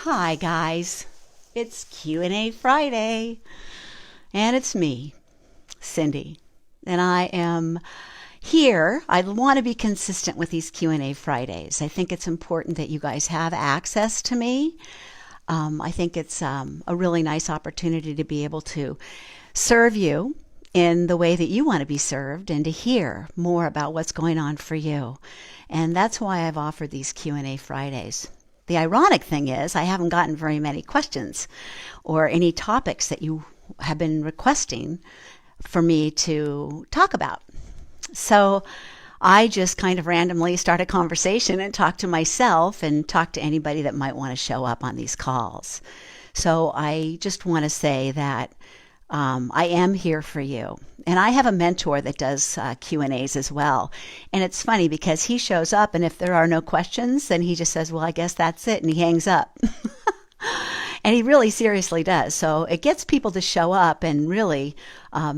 Hi guys, it's Q&A Friday, and it's me, Cindy, and I am here. I want to be consistent with these Q&A Fridays. I think it's important that you guys have access to me. I think it's a really nice opportunity to be able to serve you in the way that you want to be served and to hear more about what's going on for you. And that's why I've offered these Q&A Fridays. The ironic thing is I haven't gotten very many questions or any topics that you have been requesting for me to talk about. So I just kind of randomly start a conversation and talk to myself and talk to anybody that might want to show up on these calls. So I just want to say that I am here for you. And I have a mentor that does Q&As as well. And it's funny because he shows up, and if there are no questions, then he just says, well, I guess that's it. And he hangs up. And he really seriously does. So it gets people to show up and really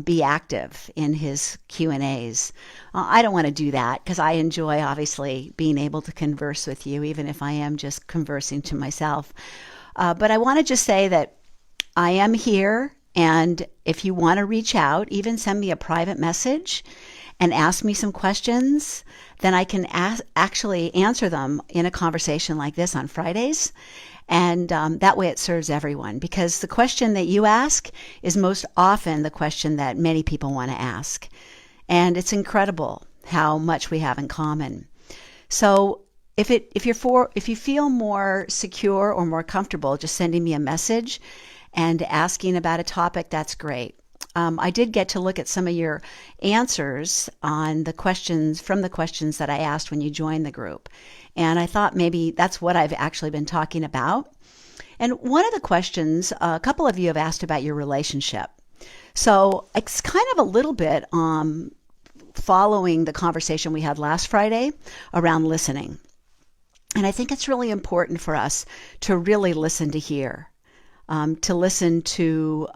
be active in his Q&As. I don't want to do that because I enjoy, obviously, being able to converse with you, even if I am just conversing to myself. But I want to just say that I am here. And if you want to reach out, even send me a private message and ask me some questions, then I can actually answer them in a conversation like this on Fridays. And that way it serves everyone, because the question that you ask is most often the question that many people want to ask. And it's incredible how much we have in common. So if you feel more secure or more comfortable just sending me a message and asking about a topic, that's great. I did get to look at some of your answers on the questions that I asked when you joined the group. And I thought maybe that's what I've actually been talking about. And one of the questions, a couple of you have asked about your relationship. So it's kind of a little bit following the conversation we had last Friday around listening. And I think it's really important for us to really listen to hear. To listen to,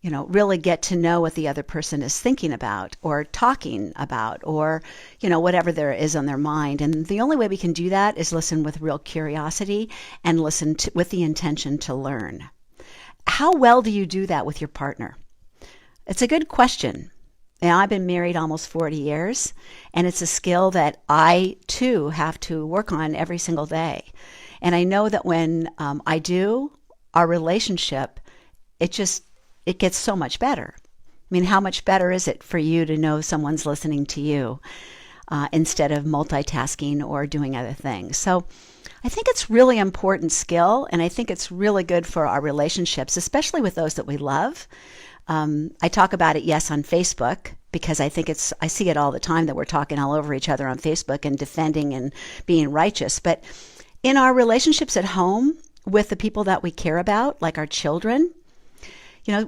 really get to know what the other person is thinking about or talking about or, whatever there is on their mind. And the only way we can do that is listen with real curiosity and listen with the intention to learn. How well do you do that with your partner? It's a good question. Now, I've been married almost 40 years, and it's a skill that I, too, have to work on every single day. And I know that when I do, our relationship, it gets so much better. I mean, how much better is it for you to know someone's listening to you instead of multitasking or doing other things? So I think it's really important skill, and I think it's really good for our relationships, especially with those that we love. I talk about it, yes, on Facebook, because I see it all the time that we're talking all over each other on Facebook and defending and being righteous. But in our relationships at home, with the people that we care about, like our children.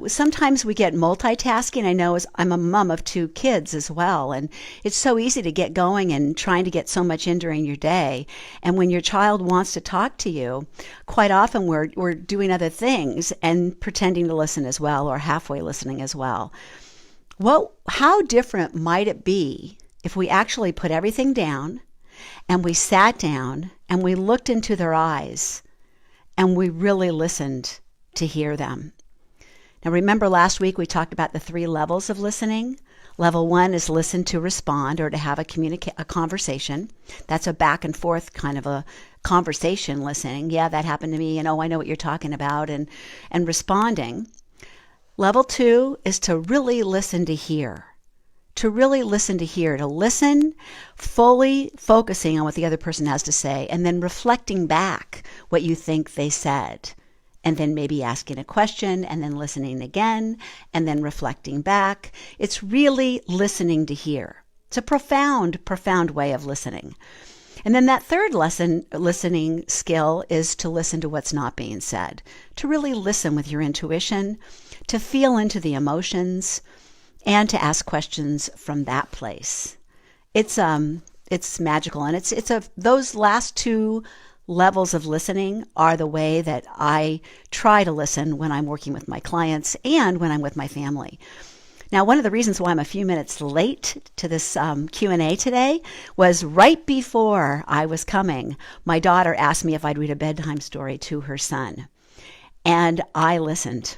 Sometimes we get multitasking. I know I'm a mom of 2 kids as well, and it's so easy to get going and trying to get so much in during your day. And when your child wants to talk to you, quite often we're doing other things and pretending to listen as well, or halfway listening as well. Well, how different might it be if we actually put everything down and we sat down and we looked into their eyes and we really listened to hear them? Now, remember last week we talked about the 3 levels of listening. Level 1 is listen to respond or to have a conversation. That's a back and forth kind of a conversation listening. Yeah, that happened to me, and oh, I know what you're talking about, and responding. Level 2 is to really listen to hear. To really listen to hear, to listen, fully focusing on what the other person has to say, and then reflecting back what you think they said. And then maybe asking a question, and then listening again, and then reflecting back. It's really listening to hear. It's a profound, profound way of listening. And then that third listening skill is to listen to what's not being said. To really listen with your intuition, to feel into the emotions, and to ask questions from that place. It's magical, and those last 2 levels of listening are the way that I try to listen when I'm working with my clients and when I'm with my family. Now, one of the reasons why I'm a few minutes late to this Q&A today was right before I was coming, my daughter asked me if I'd read a bedtime story to her son. And I listened.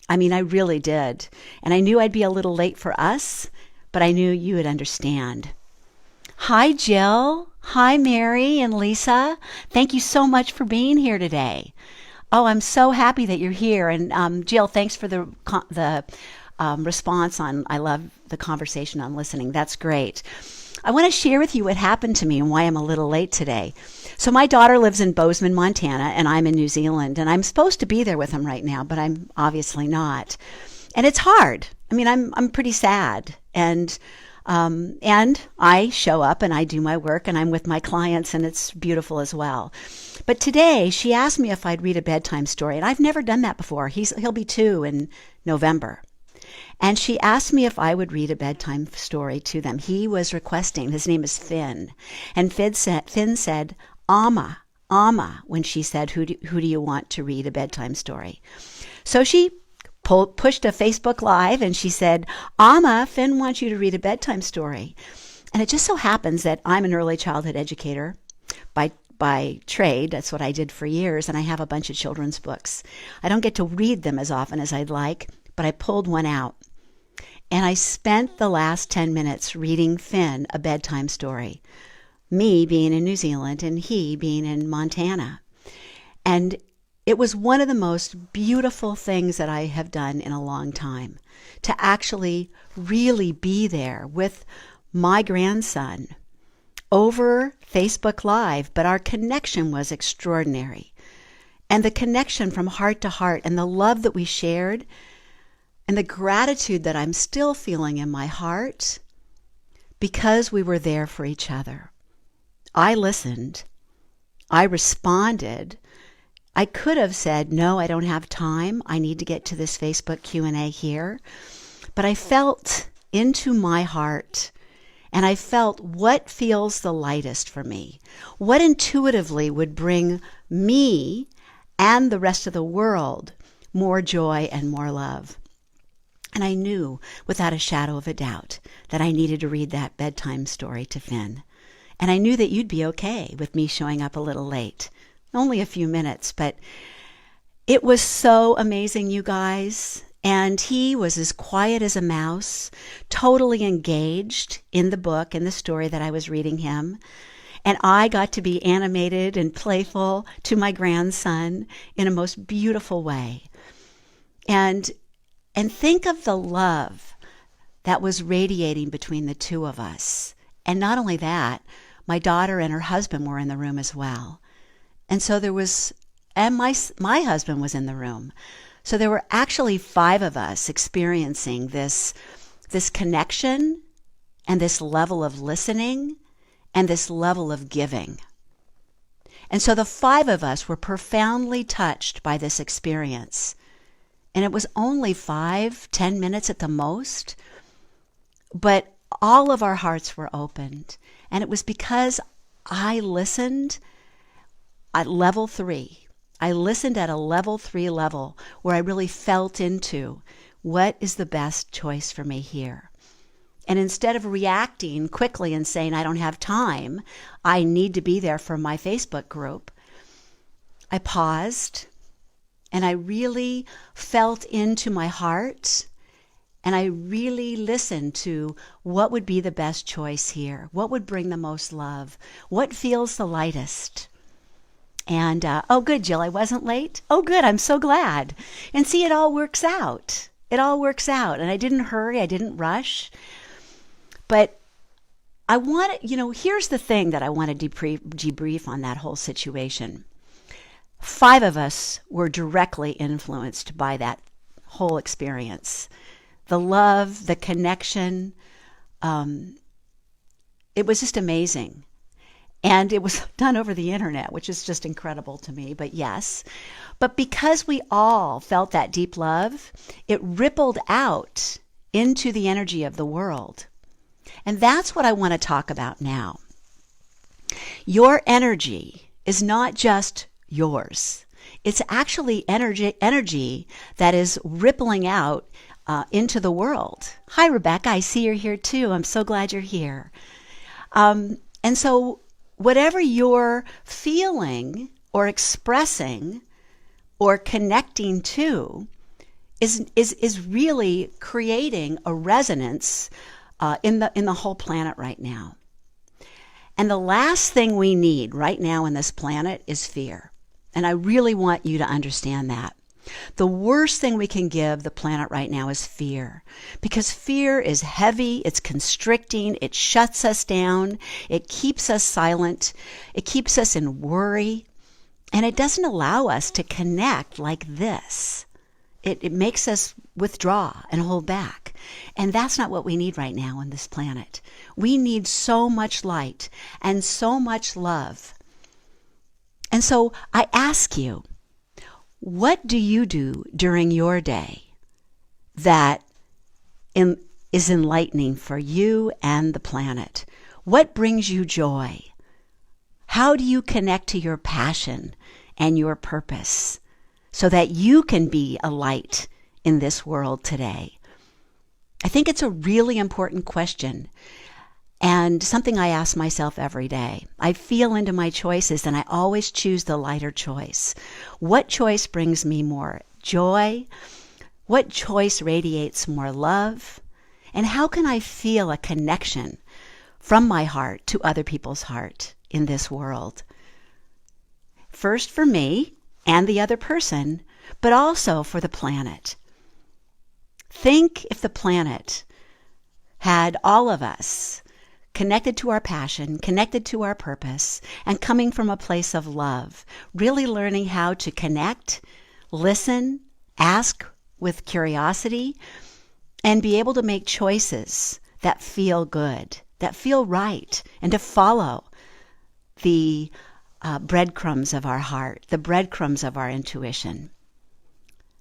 I mean, I really did. And I knew I'd be a little late for us, but I knew you would understand. Hi, Jill. Hi, Mary and Lisa. Thank you so much for being here today. Oh, I'm so happy that you're here. And Jill, thanks for the response on, I love the conversation on listening. That's great. I want to share with you what happened to me and why I'm a little late today. So my daughter lives in Bozeman, Montana, and I'm in New Zealand. And I'm supposed to be there with them right now, but I'm obviously not. And it's hard. I mean, I'm pretty sad. And I show up and I do my work and I'm with my clients and it's beautiful as well. But today she asked me if I'd read a bedtime story, and I've never done that before. He'll be 2 in November. And she asked me if I would read a bedtime story to them. He was requesting, his name is Finn. And Finn said, Amma, when she said, who do you want to read a bedtime story? So she pushed a Facebook Live and she said, Amma, Finn wants you to read a bedtime story. And it just so happens that I'm an early childhood educator by trade. That's what I did for years. And I have a bunch of children's books. I don't get to read them as often as I'd like, but I pulled one out. And I spent the last 10 minutes reading Finn a bedtime story, me being in New Zealand and he being in Montana. And it was one of the most beautiful things that I have done in a long time, to actually really be there with my grandson over Facebook Live. But our connection was extraordinary. And the connection from heart to heart and the love that we shared and the gratitude that I'm still feeling in my heart because we were there for each other. I listened. I responded. I could have said, no, I don't have time. I need to get to this Facebook Q&A here. But I felt into my heart and I felt what feels the lightest for me, what intuitively would bring me and the rest of the world more joy and more love. And I knew without a shadow of a doubt that I needed to read that bedtime story to Finn. And I knew that you'd be okay with me showing up a little late. Only a few minutes, but it was so amazing, you guys. And he was as quiet as a mouse, totally engaged in the book and the story that I was reading him. And I got to be animated and playful to my grandson in a most beautiful way. And think of the love that was radiating between the two of us. And not only that, my daughter and her husband were in the room as well. And so there was, and my husband was in the room. So there were actually 5 of us experiencing this connection and this level of listening and this level of giving. And so the 5 of us were profoundly touched by this experience. And it was only 5-10 minutes at the most, but all of our hearts were opened. And it was because I listened at level 3. I listened at a level 3 level where I really felt into what is the best choice for me here. And instead of reacting quickly and saying, I don't have time, I need to be there for my Facebook group, I paused and I really felt into my heart and I really listened to what would be the best choice here, what would bring the most love, what feels the lightest. And, oh, good, Jill, I wasn't late. Oh, good, I'm so glad. And see, it all works out. It all works out. And I didn't hurry, I didn't rush. But I want to, here's the thing that I want to debrief on that whole situation. 5 of us were directly influenced by that whole experience. The love, the connection, it was just amazing. And it was done over the internet, which is just incredible to me, but yes. But because we all felt that deep love, it rippled out into the energy of the world. And that's what I want to talk about now. Your energy is not just yours. It's actually energy that is rippling out into the world. Hi, Rebecca. I see you're here too. I'm so glad you're here. And so whatever you're feeling or expressing or connecting to is really creating a resonance in the whole planet right now. And the last thing we need right now in this planet is fear. And I really want you to understand that. The worst thing we can give the planet right now is fear, because fear is heavy, it's constricting, it shuts us down, it keeps us silent, it keeps us in worry, and it doesn't allow us to connect like this. It makes us withdraw and hold back. And that's not what we need right now on this planet. We need so much light and so much love. And so I ask you, what do you do during your day that is enlightening for you and the planet? What brings you joy? How do you connect to your passion and your purpose so that you can be a light in this world today? I think it's a really important question and something I ask myself every day. I feel into my choices and I always choose the lighter choice. What choice brings me more joy? What choice radiates more love? And how can I feel a connection from my heart to other people's heart in this world? First for me and the other person, but also for the planet. Think if the planet had all of us connected to our passion, connected to our purpose, and coming from a place of love, really learning how to connect, listen, ask with curiosity, and be able to make choices that feel good, that feel right, and to follow the breadcrumbs of our heart, the breadcrumbs of our intuition.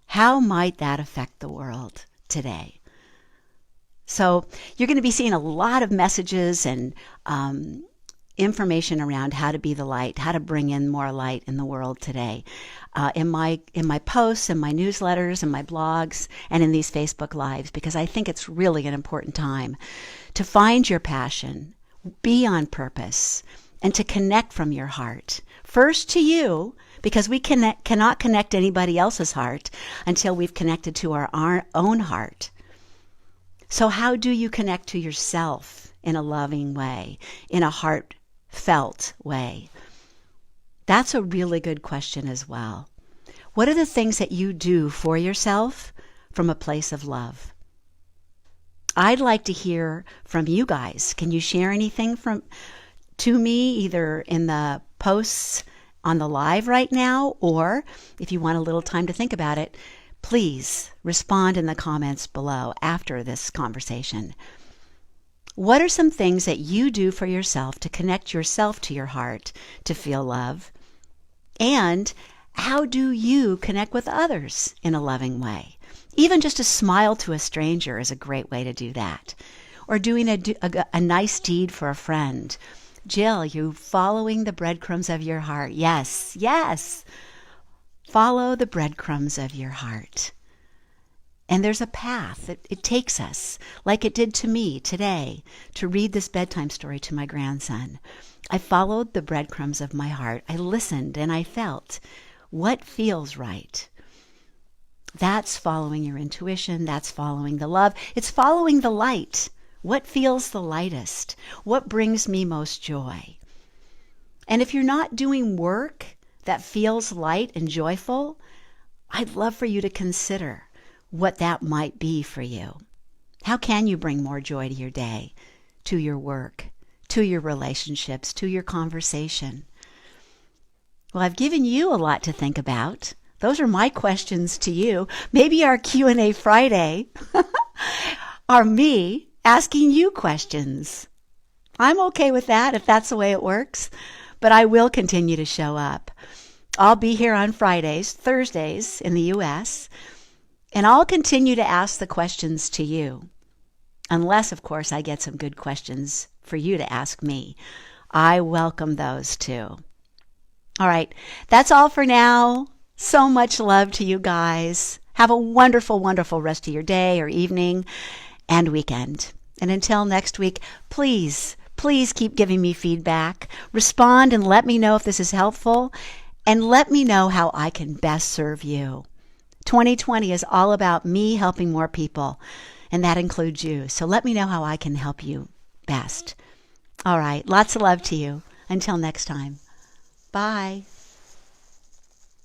How might that affect the world today? So you're going to be seeing a lot of messages and information around how to be the light, how to bring in more light in the world today. In my posts, in my newsletters, in my blogs, and in these Facebook Lives, because I think it's really an important time to find your passion, be on purpose, and to connect from your heart. First to you, because we cannot connect anybody else's heart until we've connected to our own heart. So how do you connect to yourself in a loving way, in a heartfelt way? That's a really good question as well. What are the things that you do for yourself from a place of love? I'd like to hear from you guys. Can you share anything to me, either in the posts on the live right now, or if you want a little time to think about it, please respond in the comments below after this conversation. What are some things that you do for yourself to connect yourself to your heart to feel love? And how do you connect with others in a loving way? Even just a smile to a stranger is a great way to do that. Or doing a nice deed for a friend. Jill, you following the breadcrumbs of your heart. Yes, yes. Follow the breadcrumbs of your heart. And there's a path that it takes us, like it did to me today, to read this bedtime story to my grandson. I followed the breadcrumbs of my heart. I listened and I felt what feels right. That's following your intuition. That's following the love. It's following the light. What feels the lightest? What brings me most joy? And if you're not doing work that feels light and joyful, I'd love for you to consider what that might be for you. How can you bring more joy to your day, to your work, to your relationships, to your conversation? Well, I've given you a lot to think about. Those are my questions to you. Maybe our Q&A Friday are me asking you questions. I'm okay with that if that's the way it works, but I will continue to show up. I'll be here on Fridays, Thursdays in the U.S., and I'll continue to ask the questions to you. Unless, of course, I get some good questions for you to ask me. I welcome those too. All right, that's all for now. So much love to you guys. Have a wonderful, wonderful rest of your day or evening and weekend. And until next week, please keep giving me feedback. Respond and let me know if this is helpful. And let me know how I can best serve you. 2020 is all about me helping more people. And that includes you. So let me know how I can help you best. All right. Lots of love to you. Until next time. Bye.